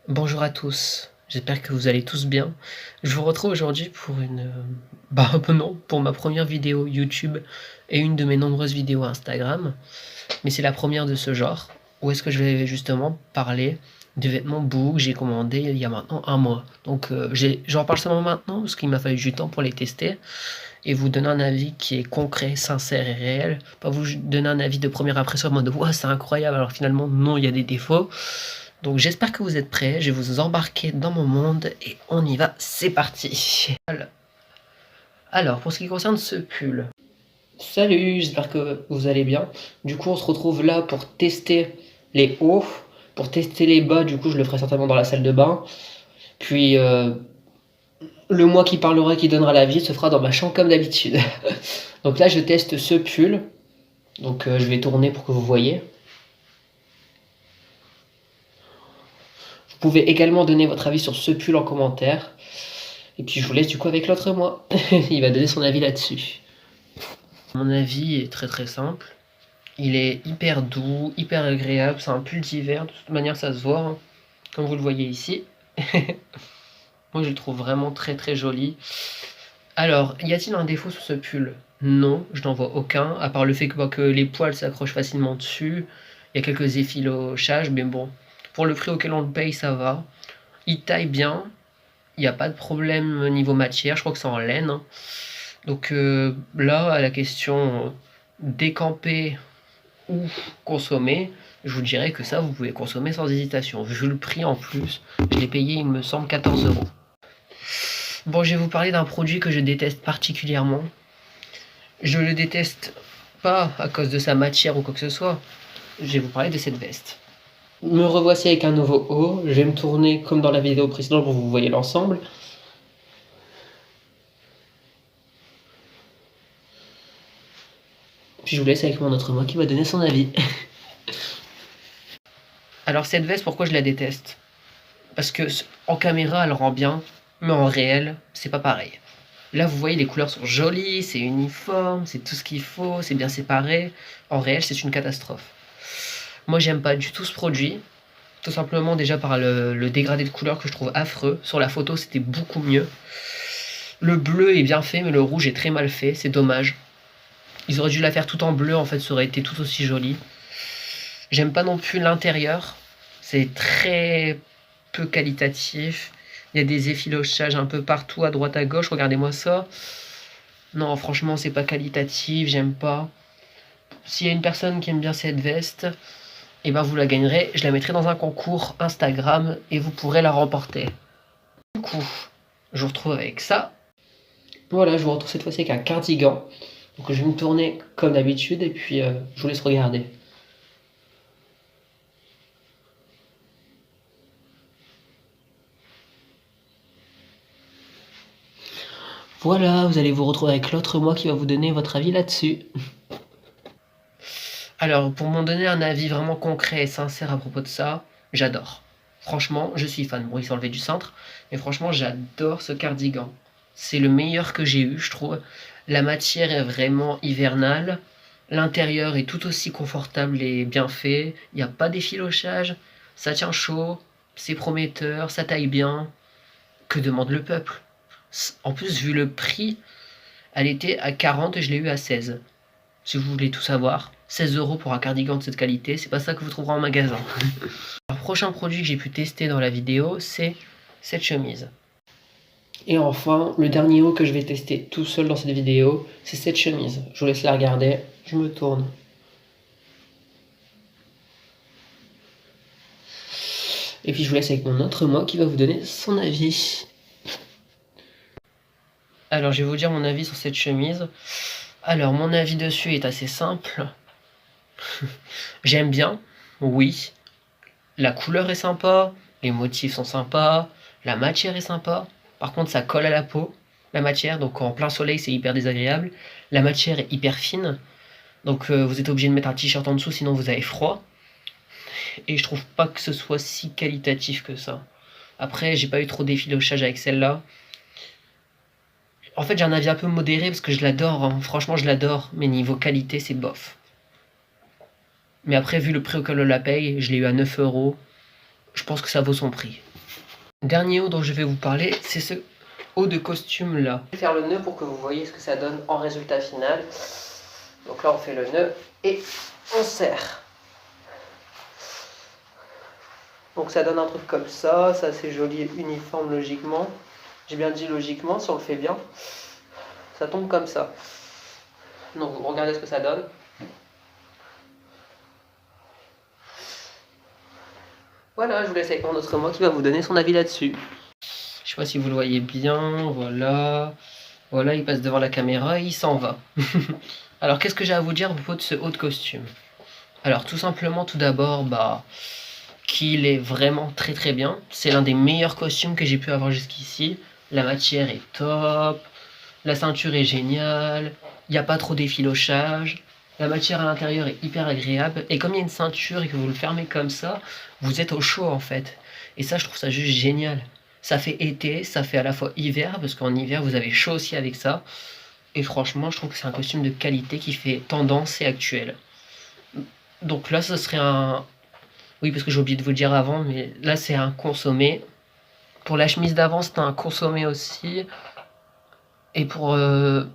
Bonjour à tous, j'espère que vous allez tous bien. Je vous retrouve aujourd'hui pour non, pour ma première vidéo YouTube et une de mes nombreuses vidéos Instagram, mais c'est la première de ce genre, où est-ce que je vais justement parler des vêtements Boohoo que j'ai commandés il y a maintenant un mois. Donc j'en parle seulement maintenant parce qu'il m'a fallu du temps pour les tester et vous donner un avis qui est concret, sincère et réel, pas vous donner un avis de première impression en mode «Ouah, c'est incroyable», alors finalement non, il y a des défauts. Donc j'espère que vous êtes prêts, je vais vous embarquer dans mon monde et on y va, c'est parti. Alors, pour ce qui concerne ce pull, salut, j'espère que vous allez bien. Du coup, on se retrouve là pour tester les hauts, pour tester les bas, du coup je le ferai certainement dans la salle de bain. Puis le moi qui parlera, qui donnera l'avis, se fera dans ma chambre comme d'habitude. Donc là, je teste ce pull, donc je vais tourner pour que vous voyez. Vous pouvez également donner votre avis sur ce pull en commentaire. Et puis je vous laisse du coup avec l'autre moi. Il va donner son avis là-dessus. Mon avis est très très simple. Il est hyper doux, hyper agréable. C'est un pull d'hiver. De toute manière, ça se voit, hein, comme vous le voyez ici. Moi, je le trouve vraiment très très joli. Alors, y a-t-il un défaut sur ce pull? Non, je n'en vois aucun. À part le fait que les poils s'accrochent facilement dessus. Il y a quelques effilochages, mais bon. Pour le prix auquel on le paye, ça va. Il taille bien. Il n'y a pas de problème niveau matière. Je crois que c'est en laine, hein. Donc là, à la question décamper ou consommer, je vous dirais que ça, vous pouvez consommer sans hésitation. Vu le prix en plus, je l'ai payé, il me semble, 14 €. Bon, je vais vous parler d'un produit que je déteste particulièrement. Je le déteste pas à cause de sa matière ou quoi que ce soit. Je vais vous parler de cette veste. Me revoici avec un nouveau haut. Je vais me tourner comme dans la vidéo précédente pour que vous voyez l'ensemble. Puis je vous laisse avec mon autre moi qui va donner son avis. Alors cette veste, pourquoi je la déteste? Parce que en caméra, elle rend bien, mais en réel, c'est pas pareil. Là, vous voyez, les couleurs sont jolies, c'est uniforme, c'est tout ce qu'il faut, c'est bien séparé. En réel, c'est une catastrophe. Moi, j'aime pas du tout ce produit, tout simplement déjà par le dégradé de couleurs que je trouve affreux. Sur la photo, c'était beaucoup mieux. Le bleu est bien fait, mais le rouge est très mal fait, c'est dommage. Ils auraient dû la faire tout en bleu, en fait, ça aurait été tout aussi joli. J'aime pas non plus l'intérieur, c'est très peu qualitatif. Il y a des effilochages un peu partout, à droite, à gauche, regardez-moi ça. Non, franchement, c'est pas qualitatif, j'aime pas. S'il y a une personne qui aime bien cette veste, et ben vous la gagnerez. Je la mettrai dans un concours Instagram et vous pourrez la remporter. Du coup, je vous retrouve avec ça. Voilà, je vous retrouve cette fois-ci avec un cardigan. Donc je vais me tourner comme d'habitude et puis je vous laisse regarder. Voilà, vous allez vous retrouver avec l'autre moi qui va vous donner votre avis là-dessus. Alors, pour m'en donner un avis vraiment concret et sincère à propos de ça, j'adore. Franchement, je suis fan. Bon, il s'est enlevé du cintre, mais franchement, j'adore ce cardigan. C'est le meilleur que j'ai eu, je trouve. La matière est vraiment hivernale. L'intérieur est tout aussi confortable et bien fait. Il n'y a pas d'effilochage. Ça tient chaud. C'est prometteur. Ça taille bien. Que demande le peuple? En plus, vu le prix, elle était à 40 et je l'ai eu à 16. Si vous voulez tout savoir, 16 € pour un cardigan de cette qualité, c'est pas ça que vous trouverez en magasin. Le prochain produit que j'ai pu tester dans la vidéo, c'est cette chemise. Et enfin, le dernier haut que je vais tester tout seul dans cette vidéo, c'est cette chemise. Je vous laisse la regarder, je me tourne. Et puis je vous laisse avec mon autre moi qui va vous donner son avis. Alors je vais vous dire mon avis sur cette chemise. Alors mon avis dessus est assez simple. J'aime bien, oui. La couleur est sympa, les motifs sont sympas, la matière est sympa. Par contre, ça colle à la peau, la matière, donc en plein soleil, c'est hyper désagréable. La matière est hyper fine, donc vous êtes obligé de mettre un t-shirt en dessous, sinon vous avez froid. Et je trouve pas que ce soit si qualitatif que ça. Après, j'ai pas eu trop d'effilochage avec celle-là. En fait, j'ai un avis un peu modéré parce que je l'adore, hein. Franchement, je l'adore, mais niveau qualité, c'est bof. Mais après, vu le prix auquel on la paye, je l'ai eu à 9 €. Je pense que ça vaut son prix. Dernier haut dont je vais vous parler, c'est ce haut de costume là. Je vais faire le nœud pour que vous voyez ce que ça donne en résultat final. Donc là on fait le nœud et on serre. Donc ça donne un truc comme ça, c'est assez joli et uniforme logiquement. J'ai bien dit logiquement, si on le fait bien, ça tombe comme ça. Donc vous regardez ce que ça donne. Voilà, je vous laisse avec mon autre moi qui va vous donner son avis là-dessus. Je sais pas si vous le voyez bien, voilà. Voilà, il passe devant la caméra et il s'en va. Alors qu'est-ce que j'ai à vous dire à propos de ce haut de costume? Alors tout simplement, tout d'abord, qu'il est vraiment très très bien. C'est l'un des meilleurs costumes que j'ai pu avoir jusqu'ici. La matière est top, la ceinture est géniale, il n'y a pas trop d'effilochage, la matière à l'intérieur est hyper agréable, et comme il y a une ceinture et que vous le fermez comme ça, vous êtes au chaud en fait. Et ça, je trouve ça juste génial. Ça fait été, ça fait à la fois hiver, parce qu'en hiver, vous avez chaud aussi avec ça. Et franchement, je trouve que c'est un costume de qualité qui fait tendance et actuel. Donc là, ce serait un... Oui, parce que j'ai oublié de vous le dire avant, mais là, c'est un consommé. Pour la chemise d'avant, c'était un consommé aussi. Et pour le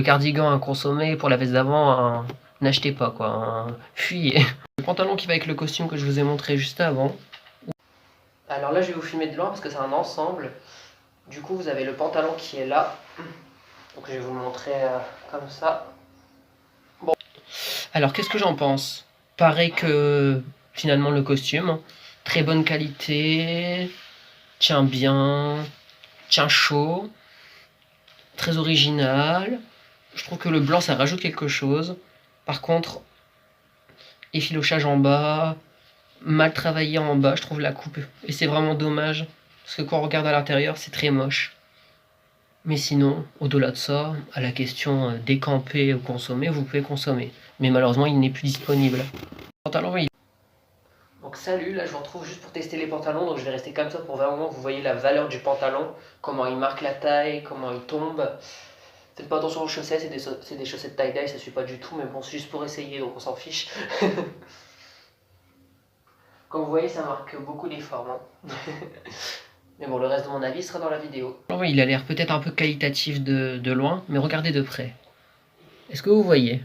cardigan, un consommé. Et pour la veste d'avant, n'achetez pas, quoi. Fuyez. Le pantalon qui va avec le costume que je vous ai montré juste avant. Alors là, je vais vous filmer de loin parce que c'est un ensemble. Du coup, vous avez le pantalon qui est là. Donc je vais vous le montrer comme ça. Bon. Alors, qu'est-ce que j'en pense? Pareil que finalement le costume. Très bonne qualité. Tient bien. Tient chaud. Très original. Je trouve que le blanc, ça rajoute quelque chose. Par contre, effilochage en bas. Mal travaillé en bas, je trouve la coupe. Et c'est vraiment dommage. Parce que quand on regarde à l'intérieur, c'est très moche. Mais sinon, au-delà de ça, à la question décamper ou consommer, vous pouvez consommer. Mais malheureusement, il n'est plus disponible. Pantalon, oui. Donc salut, là je vous retrouve juste pour tester les pantalons. Donc je vais rester comme ça pour 20 moments que vous voyez la valeur du pantalon. Comment il marque la taille, comment il tombe. Faites pas attention aux chaussettes, c'est des chaussettes tie-dye, ça suit pas du tout. Mais bon, c'est juste pour essayer, donc on s'en fiche. Comme vous voyez, ça marque beaucoup les formes. Hein. Mais bon, le reste de mon avis sera dans la vidéo. Oui, il a l'air peut-être un peu qualitatif de loin, mais regardez de près. Est-ce que vous voyez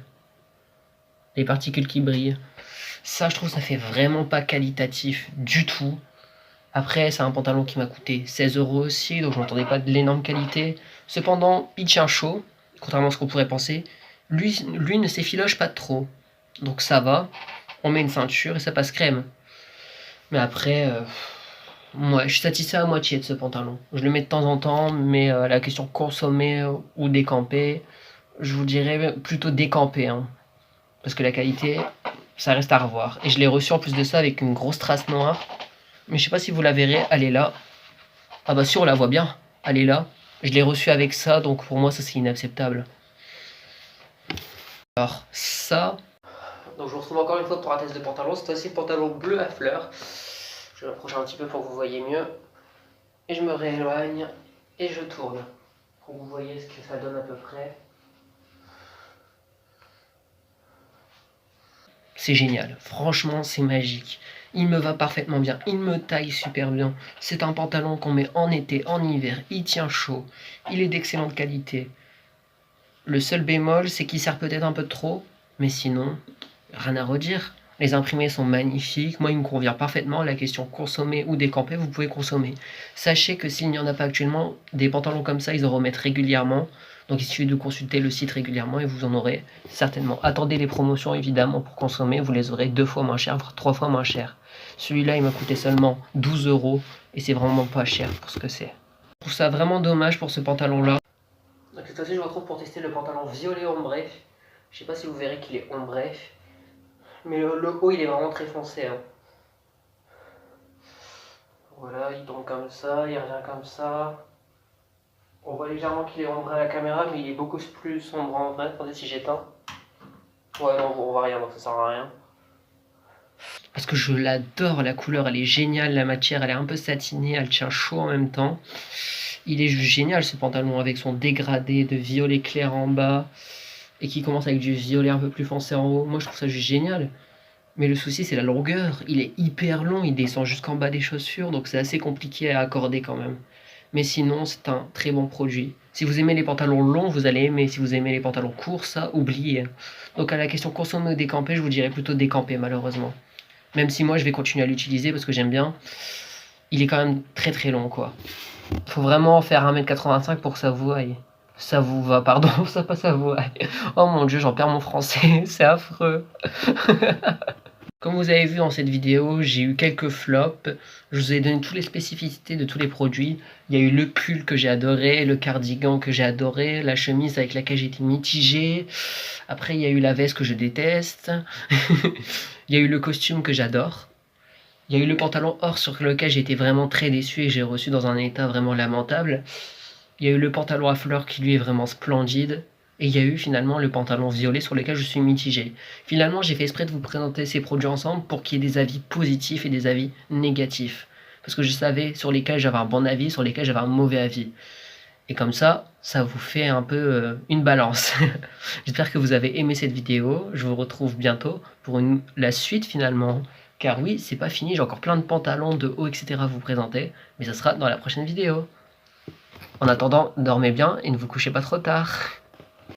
les particules qui brillent? Ça, je trouve, ça fait vraiment pas qualitatif du tout. Après, c'est un pantalon qui m'a coûté 16 € aussi, donc je n'entendais pas de l'énorme qualité. Cependant, il tient chaud, contrairement à ce qu'on pourrait penser. Lui ne s'effiloche pas trop, donc ça va. On met une ceinture et ça passe crème. Mais après, moi, je suis satisfait à moitié de ce pantalon. Je le mets de temps en temps, mais la question consommer ou décamper, je vous dirais plutôt décamper. Hein, parce que la qualité, ça reste à revoir. Et je l'ai reçu en plus de ça avec une grosse trace noire. Mais je sais pas si vous la verrez, elle est là. Ah bah si, on la voit bien. Elle est là. Je l'ai reçu avec ça, donc pour moi, ça c'est inacceptable. Alors, ça... Donc je vous retrouve encore une fois pour un test de pantalon. C'est aussi le pantalon bleu à fleurs. Je vais m'approcher un petit peu pour que vous voyez mieux. Et je me rééloigne et je tourne. Pour que vous voyez ce que ça donne à peu près. C'est génial. Franchement, c'est magique. Il me va parfaitement bien. Il me taille super bien. C'est un pantalon qu'on met en été, en hiver. Il tient chaud. Il est d'excellente qualité. Le seul bémol, c'est qu'il sert peut-être un peu trop. Mais sinon, rien à redire. Les imprimés sont magnifiques. Moi, il me convient parfaitement. La question consommer ou décamper, vous pouvez consommer. Sachez que s'il n'y en a pas actuellement, des pantalons comme ça, ils en remettent régulièrement. Donc il suffit de consulter le site régulièrement et vous en aurez certainement. Attendez les promotions évidemment pour consommer. Vous les aurez 2 fois moins cher, voire 3 fois moins cher. Celui-là, il m'a coûté seulement 12 € et c'est vraiment pas cher pour ce que c'est. Je trouve ça vraiment dommage pour ce pantalon-là. Donc cette fois-ci, je vous retrouve pour tester le pantalon violet ombré. Je sais pas si vous verrez qu'il est ombré. Mais le haut, il est vraiment très foncé. Hein. Voilà, il tombe comme ça, il revient comme ça. On voit légèrement qu'il est ombré à la caméra, mais il est beaucoup plus sombre en vrai. Attendez si j'éteins. Ouais, non, on voit rien, donc ça sert à rien. Parce que je l'adore, la couleur, elle est géniale. La matière, elle est un peu satinée, elle tient chaud en même temps. Il est juste génial ce pantalon avec son dégradé de violet clair en bas. Et qui commence avec du violet un peu plus foncé en haut. Moi, je trouve ça juste génial. Mais le souci, c'est la longueur. Il est hyper long, il descend jusqu'en bas des chaussures, donc c'est assez compliqué à accorder quand même. Mais sinon, c'est un très bon produit. Si vous aimez les pantalons longs, vous allez aimer. Si vous aimez les pantalons courts, ça, oubliez. Donc à la question consommer ou décamper, je vous dirais plutôt décamper malheureusement. Même si moi, je vais continuer à l'utiliser parce que j'aime bien. Il est quand même très très long, quoi. Faut vraiment faire 1m85 pour que ça vous aille. Ça vous va, pardon, ça pas ça vous aille. Oh mon dieu, j'en perds mon français, c'est affreux. Comme vous avez vu dans cette vidéo, j'ai eu quelques flops. Je vous ai donné toutes les spécificités de tous les produits. Il y a eu le pull que j'ai adoré, le cardigan que j'ai adoré, la chemise avec laquelle j'ai été mitigé. Après, il y a eu la veste que je déteste. Il y a eu le costume que j'adore. Il y a eu le pantalon or sur lequel j'ai été vraiment très déçu et j'ai reçu dans un état vraiment lamentable. Il y a eu le pantalon à fleurs qui lui est vraiment splendide. Et il y a eu finalement le pantalon violet sur lequel je suis mitigé. Finalement, j'ai fait exprès de vous présenter ces produits ensemble pour qu'il y ait des avis positifs et des avis négatifs. Parce que je savais sur lesquels j'avais un bon avis, sur lesquels j'avais un mauvais avis. Et comme ça vous fait un peu une balance. J'espère que vous avez aimé cette vidéo. Je vous retrouve bientôt pour la suite finalement. Car oui, c'est pas fini, j'ai encore plein de pantalons, de hauts, etc. à vous présenter. Mais ça sera dans la prochaine vidéo. En attendant, dormez bien et ne vous couchez pas trop tard.